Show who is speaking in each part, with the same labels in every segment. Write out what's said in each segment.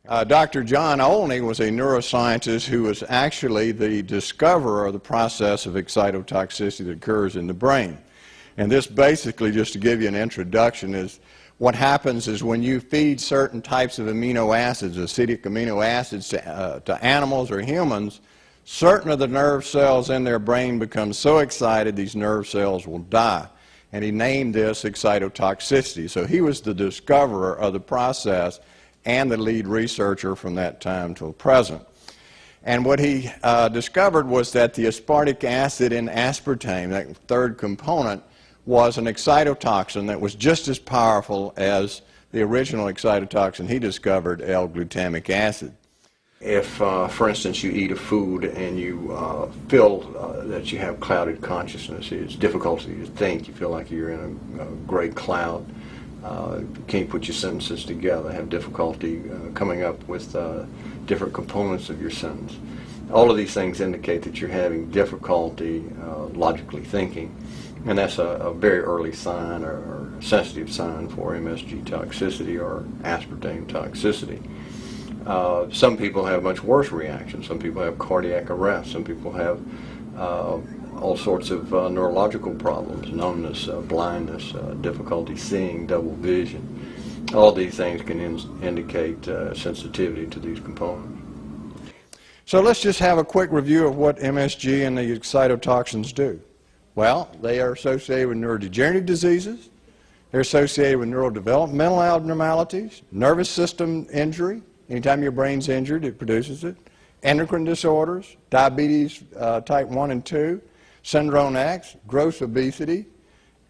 Speaker 1: Dr. John Olney was a neuroscientist who was actually the discoverer of the process of excitotoxicity that occurs in the brain. And this basically, just to give you an introduction, is what happens is when you feed certain types of amino acids, acidic amino acids, to animals or humans, certain of the nerve cells in their brain become so excited these nerve cells will die. And he named this excitotoxicity. So he was the discoverer of the process and the lead researcher from that time till present. And what he discovered was that the aspartic acid in aspartame, that third component, was an excitotoxin that was just as powerful as the original excitotoxin he discovered, L-glutamic acid. If, for instance, you eat a food and you feel that you have clouded consciousness, it's difficult to think, you feel like you're in a gray cloud, you can't put your sentences together, have difficulty coming up with different components of your sentence. All of these things indicate that you're having difficulty logically thinking, and that's a very early sign or sensitive sign for MSG toxicity or aspartame toxicity. Some people have much worse reactions. Some people have cardiac arrest. Some people have all sorts of neurological problems, numbness, blindness, difficulty seeing, double vision. All these things can indicate sensitivity to these components. So let's just have a quick review of what MSG and the excitotoxins do. Well, they are associated with neurodegenerative diseases. They're associated with neurodevelopmental abnormalities, nervous system injury. Anytime your brain's injured, it produces it. Endocrine disorders, diabetes type 1 and 2, syndrome X, gross obesity,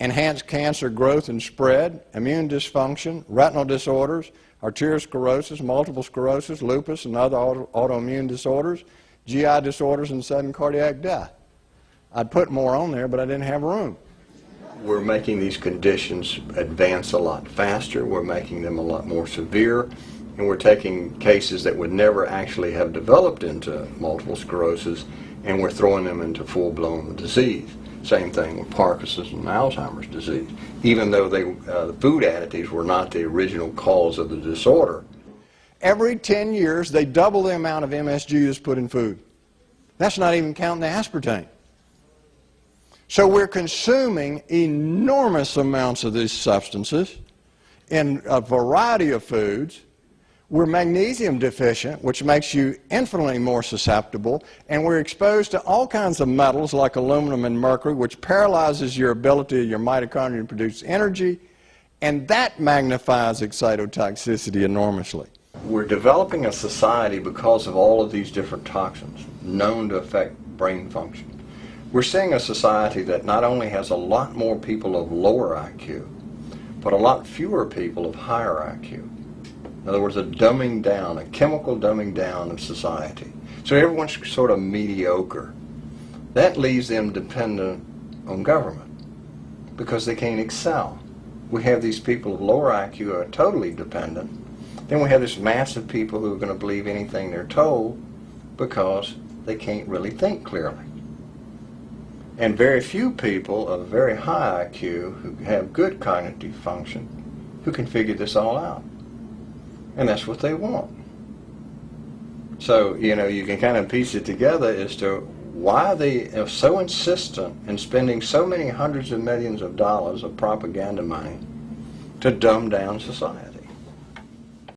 Speaker 1: enhanced cancer growth and spread, immune dysfunction, retinal disorders, arteriosclerosis, multiple sclerosis, lupus, and other autoimmune disorders, GI disorders, and sudden cardiac death. I'd put more on there, but I didn't have room. We're making these conditions advance a lot faster. We're making them a lot more severe. And we're taking cases that would never actually have developed into multiple sclerosis, and we're throwing them into full-blown disease. Same thing with Parkinson's and Alzheimer's disease. Even though the food additives were not the original cause of the disorder. Every 10 years, they double the amount of MSG that's put in food. That's not even counting the aspartame. So we're consuming enormous amounts of these substances in a variety of foods. We're magnesium deficient, which makes you infinitely more susceptible, and we're exposed to all kinds of metals like aluminum and mercury, which paralyzes your ability of your mitochondria to produce energy, and that magnifies excitotoxicity enormously. We're developing a society because of all of these different toxins known to affect brain function. We're seeing a society that not only has a lot more people of lower IQ, but a lot fewer people of higher IQ. In other words, a dumbing down, a chemical dumbing down of society. So everyone's sort of mediocre. That leaves them dependent on government because they can't excel. We have these people of lower IQ who are totally dependent. Then we have this mass of people who are going to believe anything they're told because they can't really think clearly. And very few people of very high IQ who have good cognitive function who can figure this all out. And that's what they want. So, you know, you can kind of piece it together as to why they are so insistent in spending so many hundreds of millions of dollars of propaganda money to dumb down society.